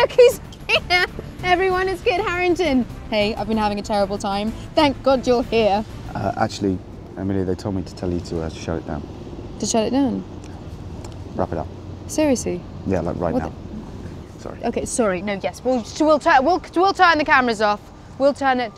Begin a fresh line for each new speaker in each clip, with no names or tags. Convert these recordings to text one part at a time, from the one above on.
look who's here. Everyone, it's Kit Harington. Hey, I've been having a terrible time. Thank God you're here.
Actually, Emily, they told me to tell you to shut it down.
To shut it down?
Wrap it up.
Seriously?
Yeah, like right now. Sorry.
Okay, sorry. No, yes, we'll turn the cameras off. We'll turn it.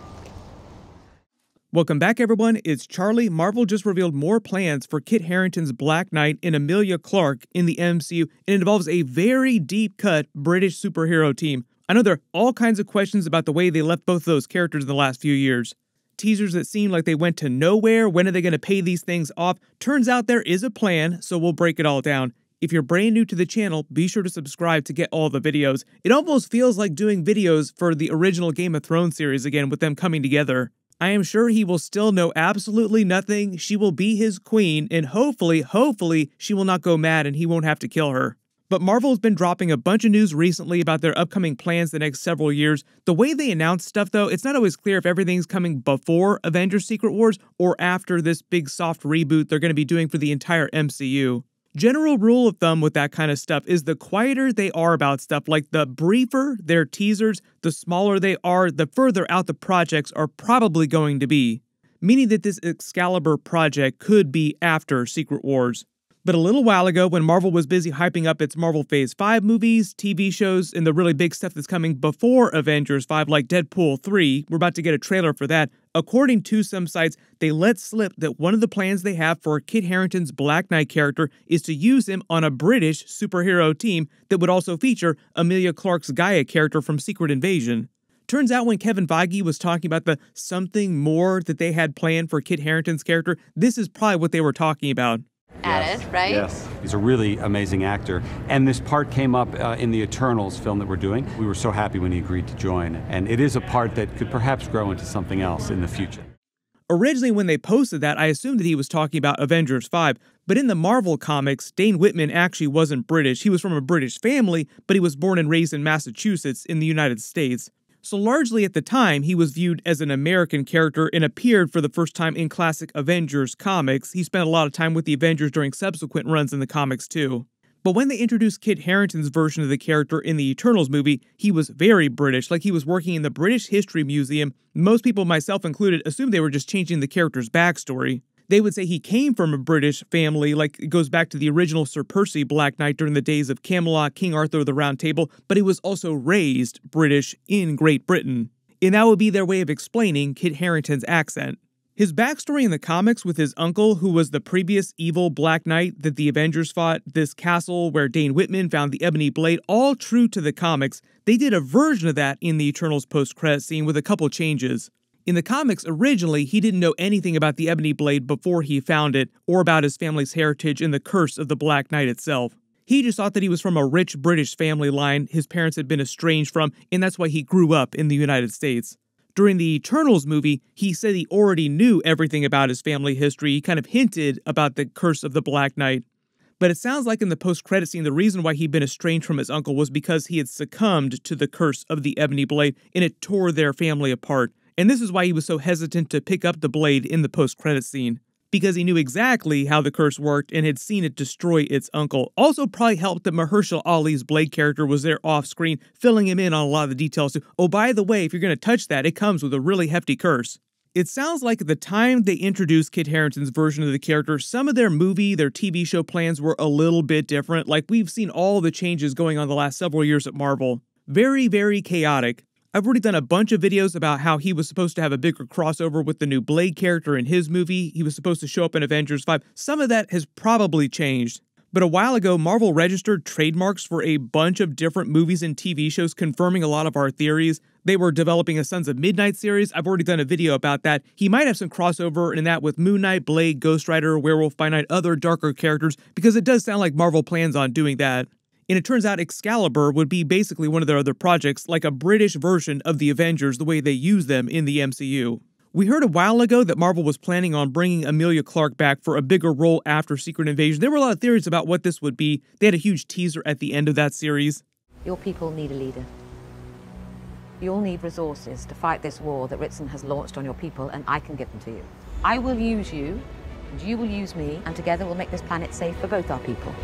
Welcome back, everyone. It's Charlie. Marvel just revealed more plans for Kit Harington's Black Knight and Emilia Clarke in the MCU, and it involves a very deep-cut British superhero team. I know there are all kinds of questions about the way they left both of those characters in the last few years. Teasers that seem like they went to nowhere. When are they going to pay these things off? Turns out there is a plan, so we'll break it all down. If you're brand new to the channel, be sure to subscribe to get all the videos. It almost feels like doing videos for the original Game of Thrones series again with them coming together. I am sure he will still know absolutely nothing. She will be his queen, and hopefully, she will not go mad and he won't have to kill her. But Marvel has been dropping a bunch of news recently about their upcoming plans the next several years. The way they announce stuff, though, it's not always clear if everything's coming before Avengers Secret Wars or after this big soft reboot they're going to be doing for the entire MCU. General rule of thumb with that kind of stuff is the quieter they are about stuff, like the briefer their teasers, the smaller they are, the further out the projects are probably going to be. Meaning that this Excalibur project could be after Secret Wars. But a little while ago, when Marvel was busy hyping up its Marvel Phase 5 movies, TV shows, and the really big stuff that's coming before Avengers 5, like Deadpool 3, we're about to get a trailer for that. According to some sites, they let slip that one of the plans they have for Kit Harington's Black Knight character is to use him on a British superhero team that would also feature Emilia Clarke's Gaia character from Secret Invasion. Turns out when Kevin Feige was talking about the something more that they had planned for Kit Harington's character, this is probably what they were talking about.
Added, right?
Yes, he's a really amazing actor. And this part came up in the Eternals film that we're doing. We were so happy when he agreed to join. And it is a part that could perhaps grow into something else in the future.
Originally, when they posted that, I assumed that he was talking about Avengers 5, but in the Marvel comics, Dane Whitman actually wasn't British. He was from a British family, but he was born and raised in Massachusetts in the United States. So largely at the time, he was viewed as an American character and appeared for the first time in classic Avengers comics. He spent a lot of time with the Avengers during subsequent runs in the comics too. But when they introduced Kit Harington's version of the character in the Eternals movie, he was very British, like he was working in the British History Museum. Most people, myself included, assumed they were just changing the character's backstory. They would say he came from a British family, like it goes back to the original Sir Percy Black Knight during the days of Camelot, King Arthur of the Round Table, but he was also raised British in Great Britain. And that would be their way of explaining Kit Harington's accent. His backstory in the comics with his uncle, who was the previous evil Black Knight that the Avengers fought, this castle where Dane Whitman found the Ebony Blade, all true to the comics. They did a version of that in the Eternals post-credits scene with a couple changes. In the comics, originally, he didn't know anything about the Ebony Blade before he found it, or about his family's heritage and the curse of the Black Knight itself. He just thought that he was from a rich British family line his parents had been estranged from, and that's why he grew up in the United States. During the Eternals movie, he said he already knew everything about his family history. He kind of hinted about the curse of the Black Knight. But it sounds like in the post-credit scene, the reason why he'd been estranged from his uncle was because he had succumbed to the curse of the Ebony Blade, and it tore their family apart. And this is why he was so hesitant to pick up the blade in the post-credit scene. Because he knew exactly how the curse worked and had seen it destroy its uncle. Also probably helped that Mahershala Ali's Blade character was there off-screen, filling him in on a lot of the details too. Oh, by the way, if you're going to touch that, it comes with a really hefty curse. It sounds like at the time they introduced Kit Harington's version of the character, some of their movie, their TV show plans were a little bit different. Like we've seen all the changes going on the last several years at Marvel. Very, very chaotic. I've already done a bunch of videos about how he was supposed to have a bigger crossover with the new Blade character in his movie. He was supposed to show up in Avengers 5. Some of that has probably changed. But a while ago, Marvel registered trademarks for a bunch of different movies and TV shows, confirming a lot of our theories. They were developing a Sons of Midnight series. I've already done a video about that. He might have some crossover in that with Moon Knight, Blade, Ghost Rider, Werewolf by Night, other darker characters, because it does sound like Marvel plans on doing that. And it turns out Excalibur would be basically one of their other projects, like a British version of the Avengers, the way they use them in the MCU. We heard a while ago that Marvel was planning on bringing Emilia Clarke back for a bigger role after Secret Invasion. There were a lot of theories about what this would be. They had a huge teaser at the end of that series.
Your people need a leader. You'll need resources to fight this war that Ritson has launched on your people, and I can give them to you. I will use you, and you will use me, and together we'll make this planet safe for both our people.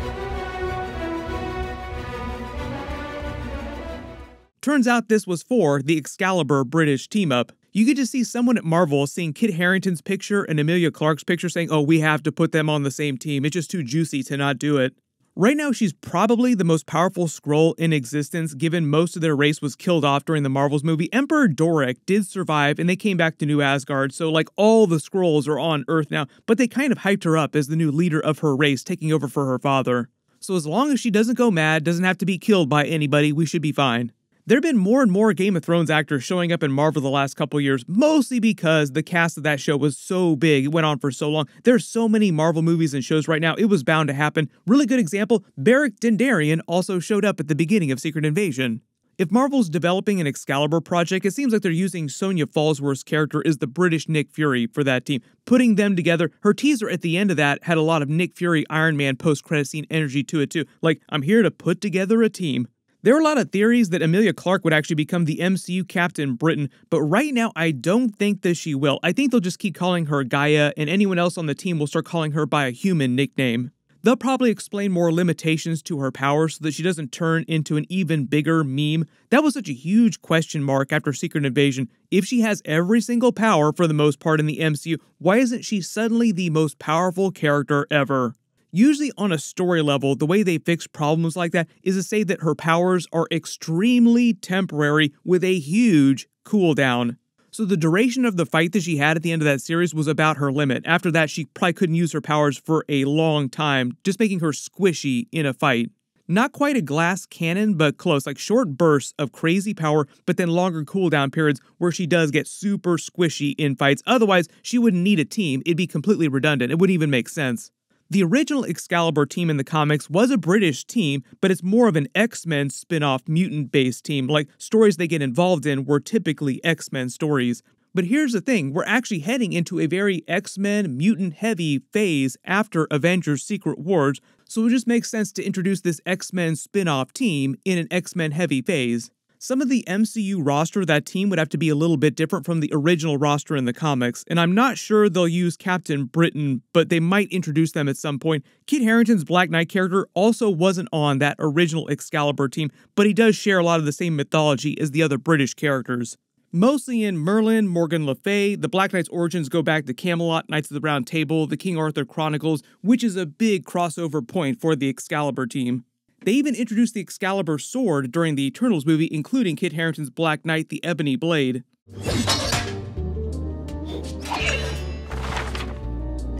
Turns out this was for the Excalibur British team-up. You get to see someone at Marvel seeing Kit Harington's picture and Emilia Clarke's picture saying, oh, we have to put them on the same team. It's just too juicy to not do it. Right now, she's probably the most powerful Skrull in existence, given most of their race was killed off during the Marvels movie. Emperor Dorek did survive, and they came back to New Asgard, so like all the Skrulls are on Earth now, but they kind of hyped her up as the new leader of her race, taking over for her father. So as long as she doesn't go mad, doesn't have to be killed by anybody, we should be fine. There have been more and more Game of Thrones actors showing up in Marvel the last couple years, mostly because the cast of that show was so big, it went on for so long. There's so many Marvel movies and shows right now, it was bound to happen. Really good example, Beric Dondarrion also showed up at the beginning of Secret Invasion. If Marvel's developing an Excalibur project, it seems like they're using Sonya Falsworth's character as the British Nick Fury for that team. Putting them together, her teaser at the end of that had a lot of Nick Fury Iron Man post-credit scene energy to it too. Like, I'm here to put together a team. There were a lot of theories that Emilia Clarke would actually become the MCU Captain Britain, but right now I don't think that she will. I think they'll just keep calling her Gaia, and anyone else on the team will start calling her by a human nickname. They'll probably explain more limitations to her powers so that she doesn't turn into an even bigger meme. That was such a huge question mark after Secret Invasion. If she has every single power for the most part in the MCU, why isn't she suddenly the most powerful character ever? Usually on a story level, the way they fix problems like that is to say that her powers are extremely temporary with a huge cooldown. So the duration of the fight that she had at the end of that series was about her limit. After that, she probably couldn't use her powers for a long time, just making her squishy in a fight. Not quite a glass cannon, but close, like short bursts of crazy power, but then longer cooldown periods where she does get super squishy in fights. Otherwise, she wouldn't need a team. It'd be completely redundant. It wouldn't even make sense. The original Excalibur team in the comics was a British team, but it's more of an X-Men spin-off mutant-based team. Like, stories they get involved in were typically X-Men stories. But here's the thing, we're actually heading into a very X-Men mutant-heavy phase after Avengers Secret Wars, so it just makes sense to introduce this X-Men spin-off team in an X-Men-heavy phase. Some of the MCU roster of that team would have to be a little bit different from the original roster in the comics, and I'm not sure they'll use Captain Britain, but they might introduce them at some point. Kit Harington's Black Knight character also wasn't on that original Excalibur team, but he does share a lot of the same mythology as the other British characters. Mostly in Merlin, Morgan Le Fay, the Black Knight's origins go back to Camelot, Knights of the Round Table, the King Arthur Chronicles, which is a big crossover point for the Excalibur team. They even introduced the Excalibur sword during the Eternals movie, including Kit Harington's Black Knight, the Ebony Blade.
Is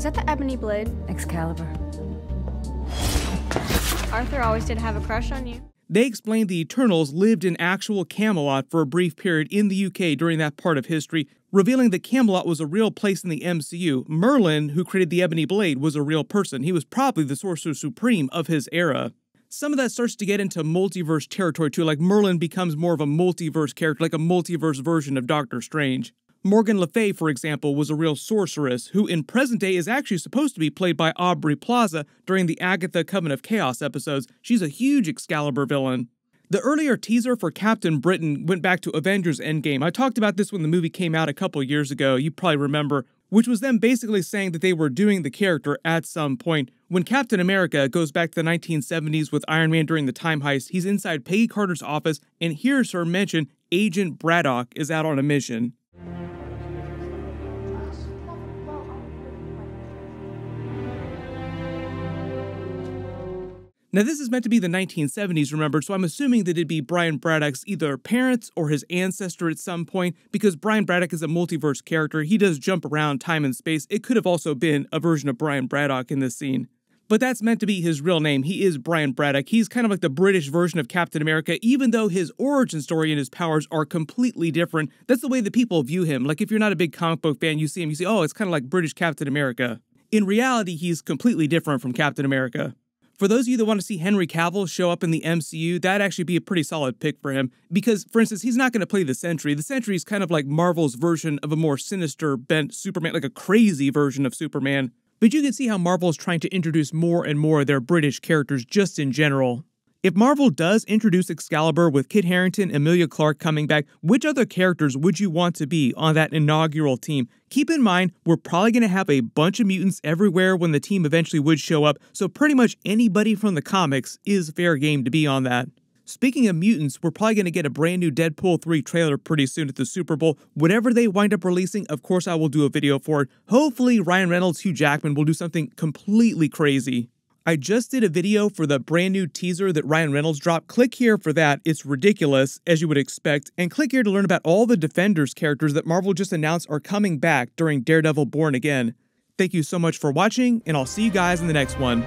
that the Ebony Blade?
Excalibur.
Arthur always did have a crush on you.
They explained the Eternals lived in actual Camelot for a brief period in the UK during that part of history, revealing that Camelot was a real place in the MCU. Merlin, who created the Ebony Blade, was a real person. He was probably the Sorcerer Supreme of his era. Some of that starts to get into multiverse territory too, like Merlin becomes more of a multiverse character, like a multiverse version of Doctor Strange. Morgan Le Fay, for example, was a real sorceress, who in present day is actually supposed to be played by Aubrey Plaza during the Agatha Coven of Chaos episodes. She's a huge Excalibur villain. The earlier teaser for Captain Britain went back to Avengers Endgame. I talked about this when the movie came out a couple years ago, you probably remember, which was them basically saying that they were doing the character at some point. When Captain America goes back to the 1970s with Iron Man during the time heist, he's inside Peggy Carter's office and hears her mention Agent Braddock is out on a mission. Now, this is meant to be the 1970s, remember, so I'm assuming that it'd be Brian Braddock's either parents or his ancestor at some point, because Brian Braddock is a multiverse character. He does jump around time and space. It could have also been a version of Brian Braddock in this scene. But that's meant to be his real name. He is Brian Braddock. He's kind of like the British version of Captain America, even though his origin story and his powers are completely different. That's the way that people view him. Like, if you're not a big comic book fan, you see him, you say, oh, it's kind of like British Captain America. In reality, he's completely different from Captain America. For those of you that want to see Henry Cavill show up in the MCU, that'd actually be a pretty solid pick for him. Because, for instance, he's not going to play the Sentry. The Sentry is kind of like Marvel's version of a more sinister, bent Superman, like a crazy version of Superman. But you can see how Marvel is trying to introduce more and more of their British characters just in general. If Marvel does introduce Excalibur with Kit Harington, Emilia Clarke coming back, which other characters would you want to be on that inaugural team? Keep in mind, we're probably going to have a bunch of mutants everywhere when the team eventually would show up, so pretty much anybody from the comics is fair game to be on that. Speaking of mutants, we're probably going to get a brand new Deadpool 3 trailer pretty soon at the Super Bowl. Whatever they wind up releasing, of course I will do a video for it. Hopefully Ryan Reynolds, Hugh Jackman will do something completely crazy. I just did a video for the brand new teaser that Ryan Reynolds dropped. Click here for that. It's ridiculous, as you would expect. And click here to learn about all the Defenders characters that Marvel just announced are coming back during Daredevil Born Again. Thank you so much for watching, and I'll see you guys in the next one.